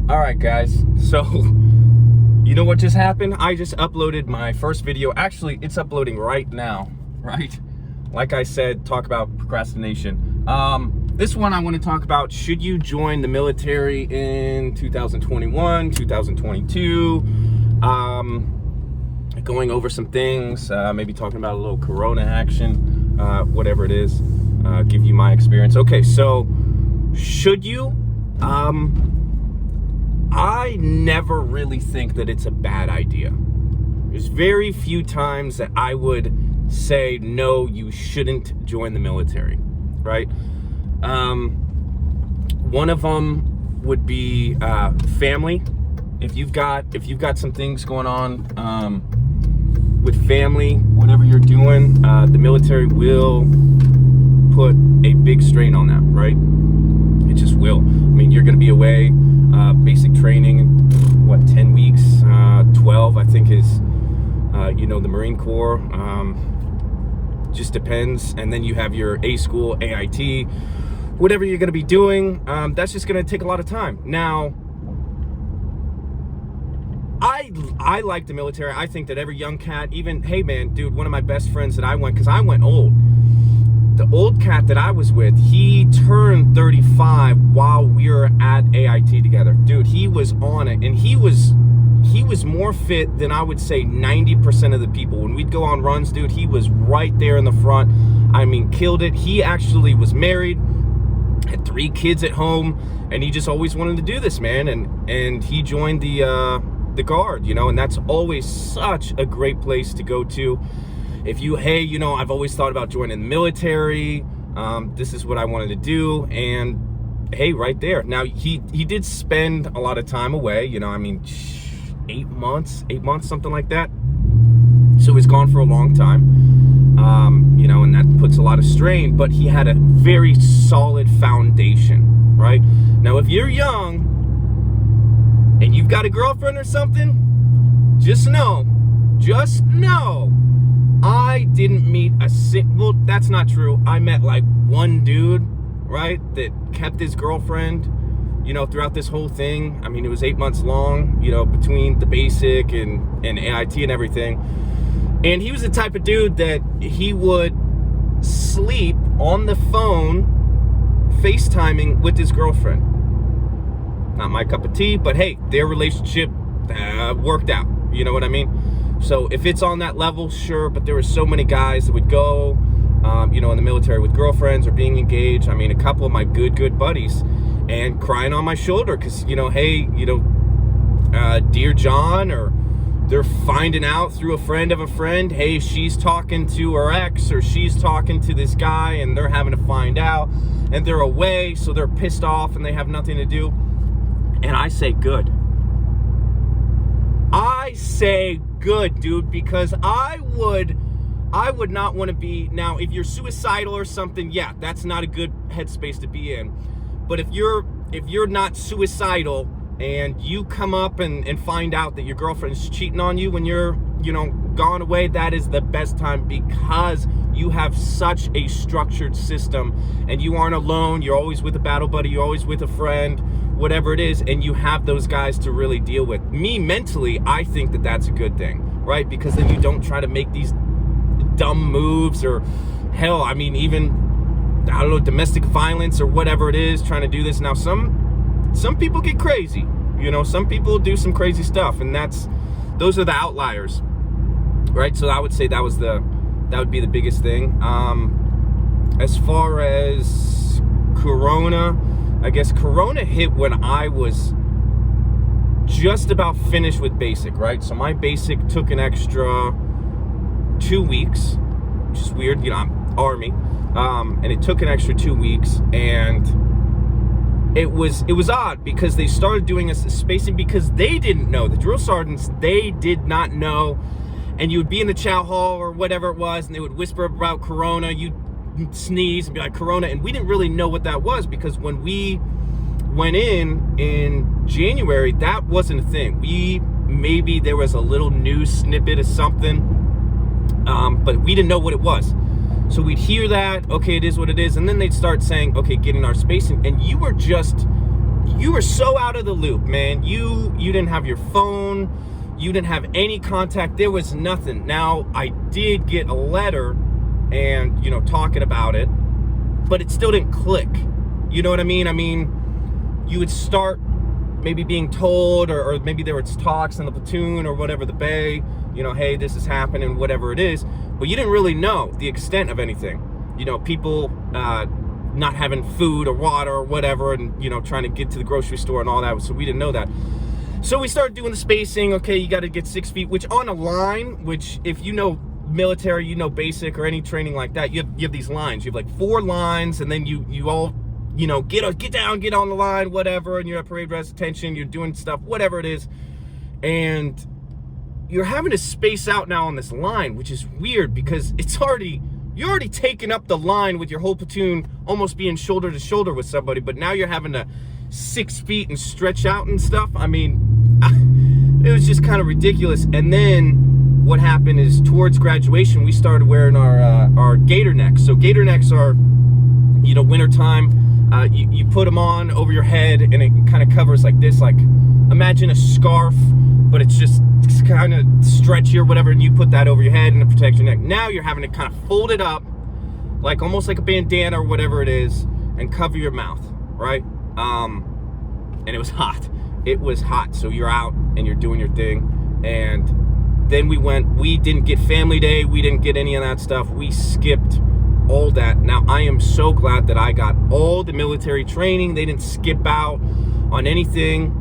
All right, guys. So, you know what just happened? I just uploaded my first video. Actually, it's uploading right now, right? Like I said, talk about procrastination. This one I want to talk about, should you join the military in 2021, 2022? Going over some things, maybe talking about a little Corona action, whatever it is, give you my experience. Okay, so should you? I never really think that it's a bad idea. There's very few times that I would say, no, you shouldn't join the military, right? One of them would be family. If you've got some things going on with family, whatever you're doing, the military will put a big strain on that, right? It just will. I mean, you're going to be away, basic training, what, 10 weeks, 12, I think is, the Marine Corps, just depends. And then you have your A school, AIT, whatever you're going to be doing, that's just going to take a lot of time. Now, I like the military. I think that every young cat, even, hey man, dude, one of my best friends that I went, because I went old. The old cat that I was with, he turned 35 while we were at AIT together. Dude, he was on it, and he was more fit than I would say 90% of the people. When we'd go on runs, dude, he was right there in the front. I mean, killed it. He actually was married, had 3 kids at home, and he just always wanted to do this, man. And he joined the Guard, and that's always such a great place to go to. If you, hey, I've always thought about joining the military, this is what I wanted to do, and hey, right there. Now, he did spend a lot of time away, 8 months, something like that. So he's gone for a long time, and that puts a lot of strain, but he had a very solid foundation, right? Now, if you're young and you've got a girlfriend or something, just know, I didn't meet well, that's not true. I met like one dude, right, that kept his girlfriend, throughout this whole thing. I mean, it was 8 months long, between the basic and AIT and everything. And he was the type of dude that he would sleep on the phone, FaceTiming with his girlfriend. Not my cup of tea, but hey, their relationship worked out. You know what I mean? So if it's on that level, sure, but there were so many guys that would go, in the military with girlfriends or being engaged. I mean, a couple of my good buddies, and crying on my shoulder because, hey, dear John, or they're finding out through a friend of a friend, hey, she's talking to her ex, or she's talking to this guy, and they're having to find out, and they're away, so they're pissed off and they have nothing to do. And I say good. I say good, dude, because I would not want to be, now if you're suicidal or something, yeah, that's not a good headspace to be in. But if you're not suicidal and you come up and find out that your girlfriend's cheating on you when you're gone away, that is the best time, because you have such a structured system and you aren't alone. You're always with a battle buddy, you're always with a friend, whatever it is, and you have those guys to really deal with. Me, mentally, I think that that's a good thing, right? Because then you don't try to make these dumb moves, or hell, I mean, even, I don't know, domestic violence or whatever it is, trying to do this. Now, some people get crazy, some people do some crazy stuff, and those are the outliers, right? So I would say that would be the biggest thing. As far as Corona, I guess Corona hit when I was just about finished with basic, right? So my basic took an extra 2 weeks, which is weird, I'm Army, and it took an extra 2 weeks, and it was odd because they started doing us spacing because they didn't know. The drill sergeants, they did not know, and you would be in the chow hall or whatever it was, and they would whisper about Corona, you'd sneeze and be like, Corona, and we didn't really know what that was, because when we went in January, that wasn't a thing. Maybe there was a little news snippet of something, but we didn't know what it was. So we'd hear that, okay, it is what it is, and then they'd start saying, okay, getting our spacing, and you were just you were so out of the loop, man. You didn't have your phone, you didn't have any contact, there was nothing. Now, I did get a letter and, you know, talking about it, but it still didn't click. You know what I mean? I mean, you would start maybe being told, or maybe there was talks in the platoon or whatever, the bay, you know, hey, this is happening, whatever it is, but you didn't really know the extent of anything. You know, people not having food or water or whatever, and, you know, trying to get to the grocery store and all that, so we didn't know that. So we started doing the spacing. Okay, you got to get 6 feet, which on a line, which if you know military, you know basic or any training like that, you have these lines. You have like 4 lines, and then you all, you know, get down, get on the line, whatever, and you're at parade rest, attention, you're doing stuff, whatever it is, and you're having to space out now on this line, which is weird because you're already taking up the line with your whole platoon almost being shoulder to shoulder with somebody, but now you're having to 6 feet and stretch out and stuff. I mean, it was just kind of ridiculous. And then what happened is towards graduation, we started wearing our gator necks. So gator necks are, you know, wintertime. You put them on over your head, and it kind of covers like this, like imagine a scarf, but it's kind of stretchy or whatever, and you put that over your head and it protects your neck. Now you're having to kind of fold it up, like almost like a bandana or whatever it is, and cover your mouth, right? And it was hot. It was hot. So you're out and you're doing your thing. And then we didn't get family day. We didn't get any of that stuff. We skipped all that. Now, I am so glad that I got all the military training. They didn't skip out on anything.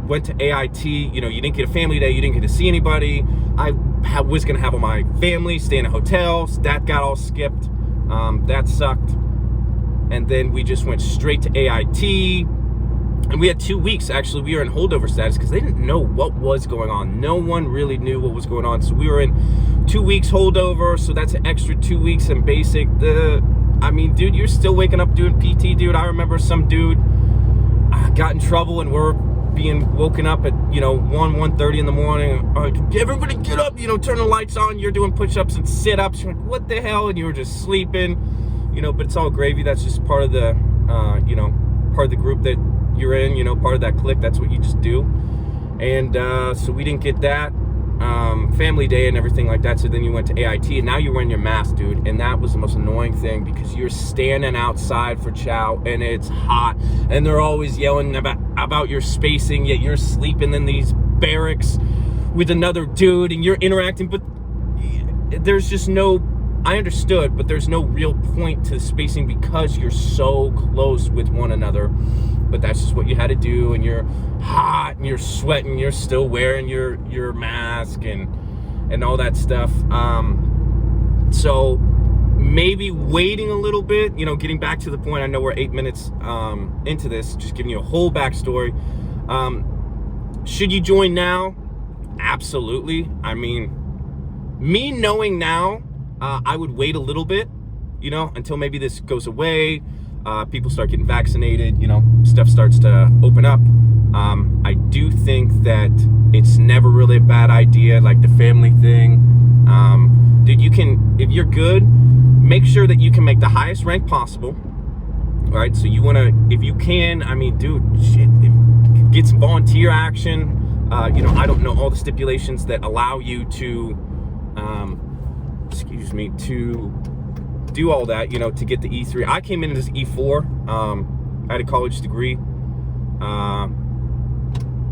Went to AIT, you know, you didn't get a family day, you didn't get to see anybody. I was gonna have all my family, stay in a hotel, that got all skipped. That sucked. And then we just went straight to AIT. And we had 2 weeks, actually. We were in holdover status because they didn't know what was going on. No one really knew what was going on. So we were in 2 weeks holdover, so that's an extra 2 weeks in basic. I mean, dude, you're still waking up doing PT, dude. I remember some dude got in trouble, and we're being woken up at, you know, 1:30 in the morning. Everybody get up, you know, turn the lights on. You're doing push-ups and sit-ups. You're like, what the hell? And you were just sleeping, you know, but it's all gravy. That's just part of the, you know, part of the group that you're in, you know, part of that clique. That's what you just do. And so we didn't get that family day and everything like that. So then you went to AIT, and now you're wearing your mask, dude. And that was the most annoying thing because you're standing outside for chow and it's hot, and they're always yelling about your spacing, yet you're sleeping in these barracks with another dude and you're interacting. But there's just no, I understood, but there's no real point to spacing because you're so close with one another. But that's just what you had to do, and you're hot and you're sweating, you're still wearing your mask and all that stuff. So maybe waiting a little bit, you know, getting back to the point. I know we're 8 minutes into this, just giving you a whole backstory. Should you join now? Absolutely. I mean, me knowing now, I would wait a little bit, you know, until maybe this goes away. People start getting vaccinated, you know, stuff starts to open up. I do think that it's never really a bad idea, like the family thing. Dude, you can, if you're good, make sure that you can make the highest rank possible. All right, so you want to, if you can, I mean, dude, shit, get some volunteer action. You know, I don't know all the stipulations that allow you to, to do all that, you know, to get the E3. I came in as E4. I had a college degree.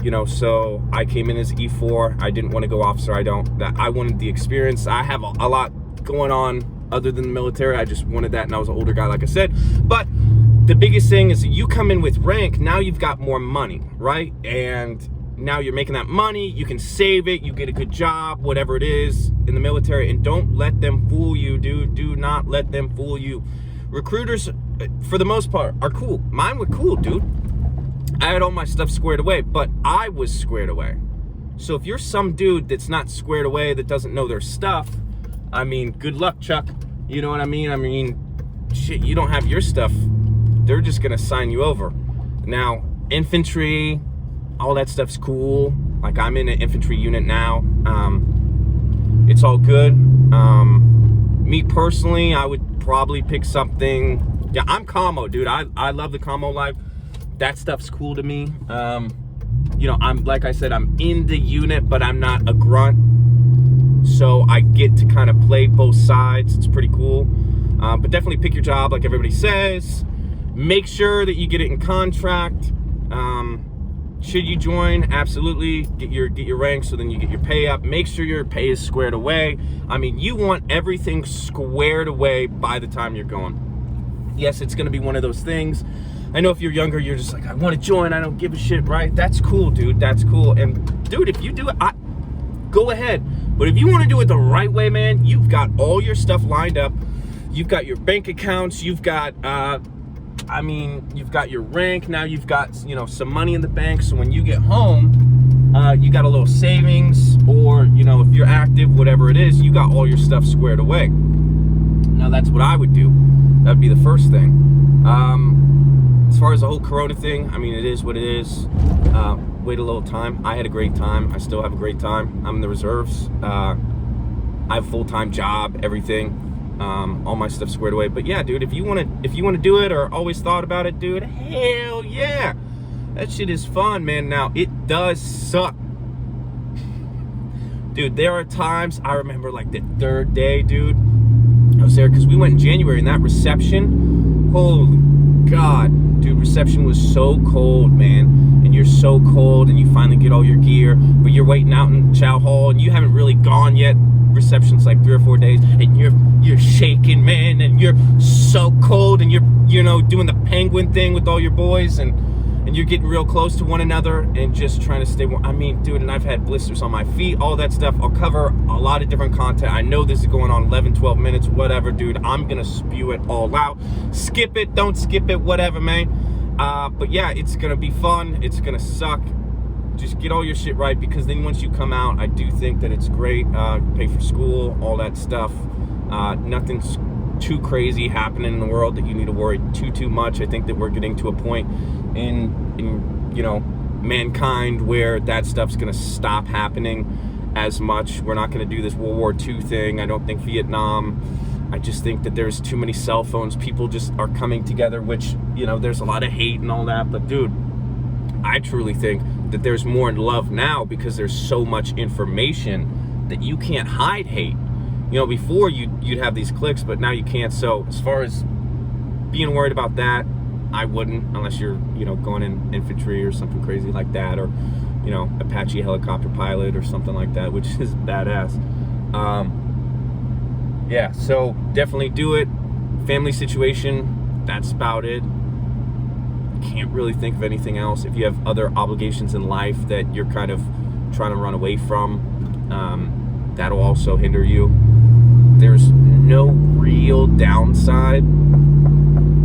You know, so I came in as E4. I didn't want to go officer. I wanted the experience. I have a lot going on other than the military. I just wanted that, and I was an older guy, like I said. But the biggest thing is that you come in with rank, now you've got more money, right? And now you're making that money, you can save it, you get a good job, whatever it is in the military, and don't let them fool you, dude. Do not let them fool you. Recruiters, for the most part, are cool. Mine were cool, dude. I had all my stuff squared away, but I was squared away. So if you're some dude that's not squared away, that doesn't know their stuff, I mean, good luck, Chuck. You know what I mean? I mean, shit, you don't have your stuff, they're just gonna sign you over. Now, infantry, all that stuff's cool. Like, I'm in an infantry unit now. It's all good. Me personally, I would probably pick something. Yeah, I'm commo, dude. I love the commo life. that stuff's cool to me. You know, I'm, like I said, I'm in the unit, but I'm not a grunt, so I get to kind of play both sides. It's pretty cool. But definitely pick your job, like everybody says. Make sure that you get it in contract. Should you join, absolutely get your rank, so then you get your pay up. Make sure your pay is squared away. I mean, you want everything squared away by the time you're going. Yes, it's gonna be one of those things. I know if you're younger, you're just like, I want to join, I don't give a shit, right? That's cool, dude, that's cool. And dude, if you do it, go ahead. But if you want to do it the right way, man, you've got all your stuff lined up. You've got your bank accounts, you've got you've got your rank. Now you've got, you know, some money in the bank, so when you get home, you got a little savings, or, you know, if you're active, whatever it is, you got all your stuff squared away. Now that's what I would do. That'd be the first thing. As far as the whole Corona thing, I mean, it is what it is. Wait a little time. I had a great time. I still have a great time. I'm in the reserves. I have a full-time job, everything. All my stuff squared away. But yeah, dude, if you want to do it, or always thought about it, dude, hell yeah, that shit is fun, man. Now it does suck, dude. There are times, I remember like the third day, dude, I was there because we went in January, and that reception, holy God, dude, reception was so cold, man. And you're so cold, and you finally get all your gear, but you're waiting out in Chow Hall, and you haven't really gone yet. Reception's like 3 or 4 days, and you're shaking, man, and you're so cold, and you're, you know, doing the penguin thing with all your boys, and you're getting real close to one another and just trying to stay warm. I mean, dude, and I've had blisters on my feet, all that stuff. I'll cover a lot of different content. I know this is going on 11, 12 minutes, whatever, dude. I'm gonna spew it all out. Skip it, don't skip it, whatever, man. But yeah, it's gonna be fun. It's gonna suck. Just get all your shit right, because then once you come out, I do think that it's great. Pay for school, all that stuff. Nothing's too crazy happening in the world that you need to worry too much. I think that we're getting to a point in you know, mankind where that stuff's gonna stop happening as much. We're not gonna do this World War II thing. I don't think Vietnam. I just think that there's too many cell phones. People just are coming together, which, you know, there's a lot of hate and all that. But dude, I truly think that there's more in love now, because there's so much information that you can't hide hate. You know, before you'd have these clicks, but now you can't. So as far as being worried about that, I wouldn't, unless you're, you know, going in infantry or something crazy like that, or, you know, Apache helicopter pilot or something like that, which is badass. Yeah, so definitely do it. Family situation, that's about it. Can't really think of anything else. If you have other obligations in life that you're kind of trying to run away from, that'll also hinder you. There's no real downside.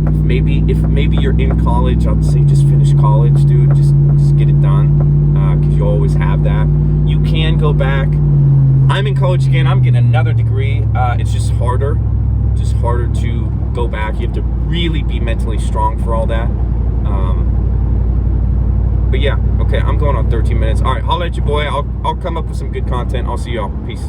If maybe you're in college, I'd say just finish college, dude. Just get it done, because you always have that. You can go back. I'm in college again. I'm getting another degree. It's just harder to go back. You have to really be mentally strong for all that. But yeah, okay, I'm going on 13 minutes. All right, holla at your boy. I'll come up with some good content. I'll see y'all. Peace.